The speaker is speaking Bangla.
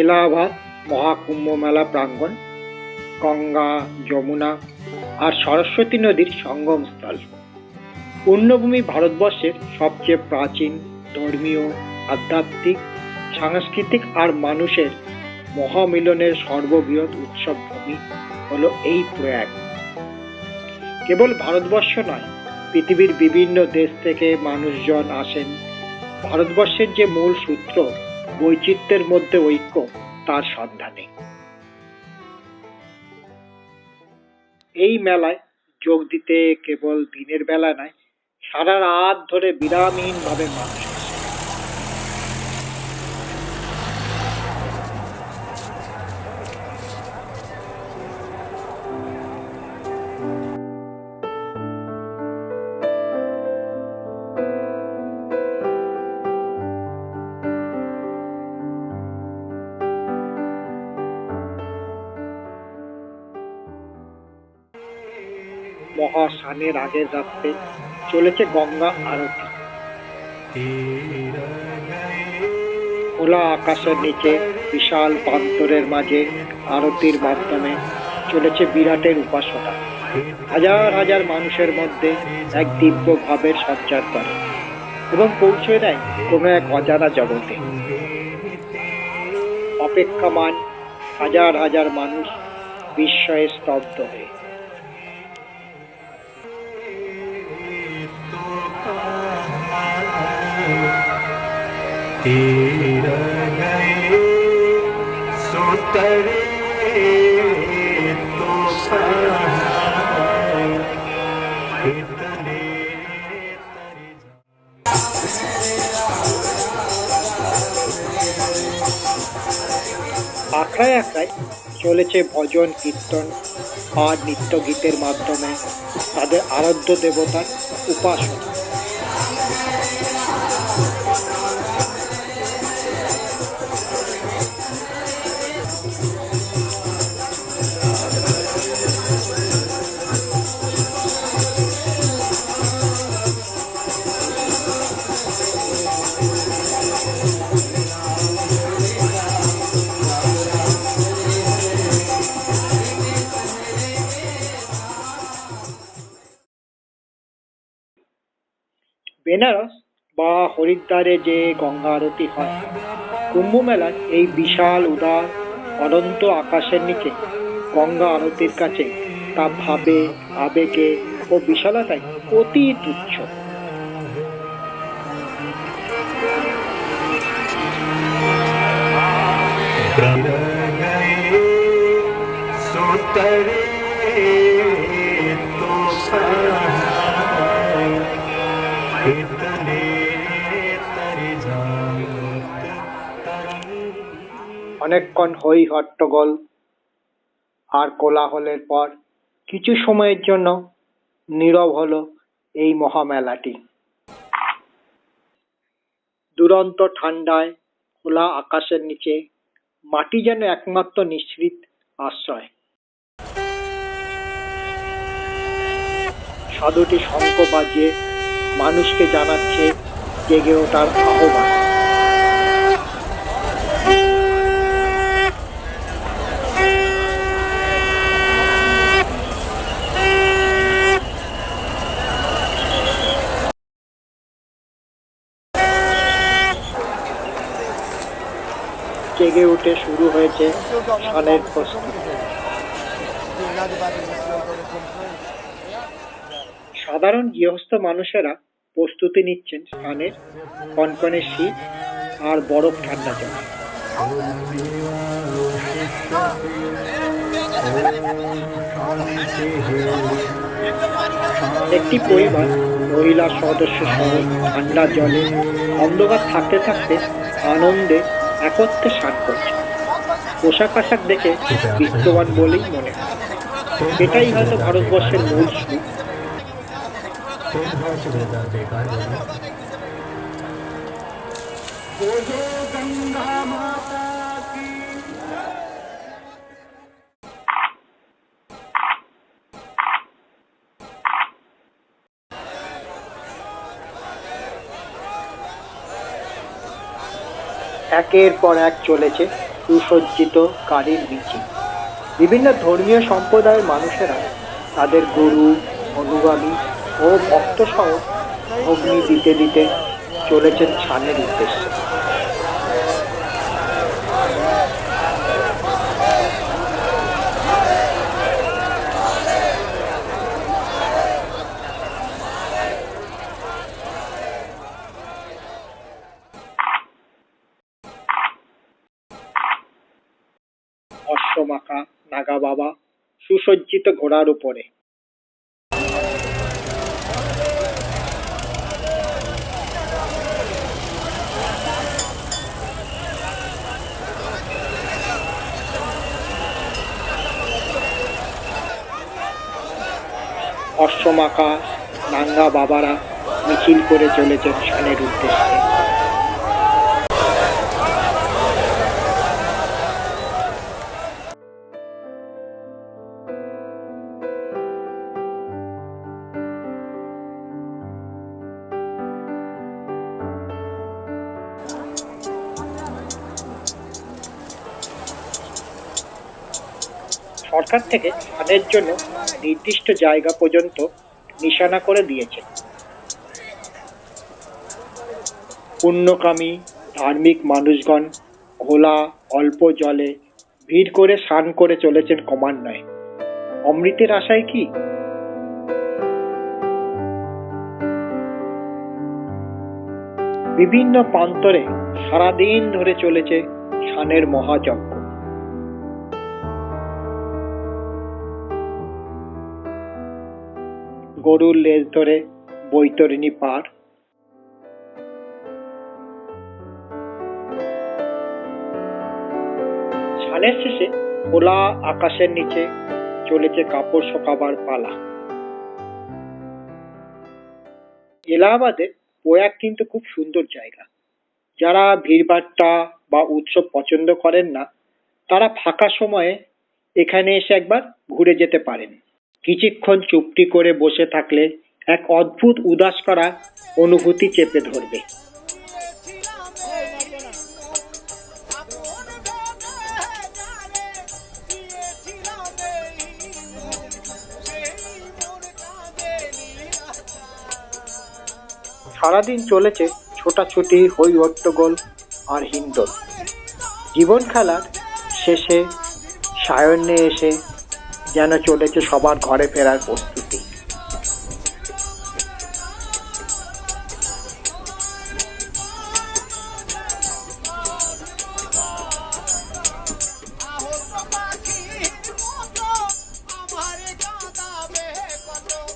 এলাহাবাদ মহাকুম্ভ মেলা প্রাঙ্গণ গঙ্গা, যমুনা আর সরস্বতী নদীর সঙ্গমস্থল। পূর্ণভূমি ভারতবর্ষের সবচেয়ে প্রাচীন ধর্মীয়, আধ্যাত্মিক, সাংস্কৃতিক আর মানুষের মহামিলনের সর্ববৃহৎ উৎসব ভূমি হলো এই প্রয়াগ। কেবল ভারতবর্ষ নয়, পৃথিবীর বিভিন্ন দেশ থেকে মানুষজন আসেন ভারতবর্ষের যে মূল সূত্র বৈচিত্র্যের মধ্যে ঐক্য তার সন্ধানে। এই মেলায় যোগ দিতে কেবল দিনের বেলা নয়, সারা রাত ধরে বিরামহীন ভাবে মানুষ আসে। মহা স্নানের আগের রাত্রে চলেছে গঙ্গা আরতি। খোলা আকাশের নিচে বিশাল প্রান্তরের মাঝে আরতির মাধ্যমে চলেছে বিরাটের উপাসনা। হাজার হাজার মানুষের মধ্যে এক দিব্য ভাবের সঞ্চার করে এবং পৌঁছে দেয় কোনো এক অজানা জগতে। অপেক্ষামান হাজার হাজার মানুষ বিস্ময়ে স্তব্ধ হয়ে। আখড়ায় আখড়ায় চলেছে ভজন, কীর্তন আর নৃত্য গীতের মাধ্যমে তাদের আরাধ্য দেবতার উপাসনা। বেনারস বা হরিদ্বারে যে গঙ্গা আরতি হয়, কুম্ভ মেলার এই বিশাল উদার অনন্ত আকাশের নিচে গঙ্গা আরতির কাছে তা ভাবে, আবেগে ও বিশালতায় অতি তুচ্ছ। অনেকক্ষণ হই হট্টগোল আর কোলাহলের পর কিছু সময়ের জন্য নীরব হলো এই মহামেলাটি। দুরন্ত ঠান্ডায় খোলা আকাশের নিচে মাটি যেন একমাত্র নিঃসৃত আশ্রয়। সাধুটি শঙ্খ বাজিয়ে মানুষকে জানাচ্ছে জেগে ওঠার আহ্বান। জেগে উঠে শুরু হয়েছে স্নানের প্রস্তুতি। সাধারণ গৃহস্থ মানুষেরা প্রস্তুতি নিচ্ছেন স্নানের কনকনে শীত আর বরফ ঠান্ডা জল। একটি পরিবার মহিলা সদস্য সহ ঠান্ডা জলে অন্ধকার থাকতে থাকতে আনন্দে একত্রে স্নান করছে। পোশাক আশাক দেখে বিত্তবান বলেই মনে হয়। এটাই হয়তো ভারতবর্ষের মূল সুখ। पेट भर सुबह बेकार बोल गंगा माता की। একের পর এক চলেছে সুসজ্জিত গাড়ির মিছিল। বিভিন্ন ধর্মীয় সম্প্রদায়ের মানুষেরা তাদের গুরু, অনুগামী ও ভক্ত সহ অগ্নি দিতে দিতে চলেছেন ছানের উদ্দেশ্যে। অশ্বমাখা নাগা বাবা সুসজ্জিত ঘোড়ার উপরে। অশ্বমাখা নাঙ্গা বাবারা মিছিল করে চলেছেন ছানের উদ্দেশ্যে। সরকার থেকে ছানের জন্য নির্দিষ্ট জায়গা পর্যন্ত নিশানা করে দিয়েছে। পুণ্যকামী ধার্মিক মানুষগণ ঘোলা অল্প জলে ভিড় করে স্নান করে চলেছেন ক্রমান্বয়ে। অমৃতের আশায় কি? বিভিন্ন প্রান্তরে সারাদিন ধরে চলেছে স্নানের মহাযজ্ঞ। গরুর লেজ ধরে বৈতরণী পার, স্নানের শেষে খোলা আকাশের নিচে চলেছে কাপড় শুকাবার পালা। এলাহাবাদের প্রয়াগ কিন্তু খুব সুন্দর জায়গা। যারা ভিড়ভাট্টা বা উৎসব পছন্দ করেন না, তারা ফাঁকা সময়ে এখানে এসে একবার ঘুরে যেতে পারেন। কিছুক্ষণ চুপটি করে বসে থাকলে এক অদ্ভুত উদাস করা অনুভূতি চেপে ধরবে। সারাদিন চলেছে ছোটাছুটি, হই হট্টগোল আর হিন্দোল। জীবন খেলার শেষে সায়ন্যে এসে যেন চলেছে সবার ঘরে ফেরার প্রস্তুতি। আমার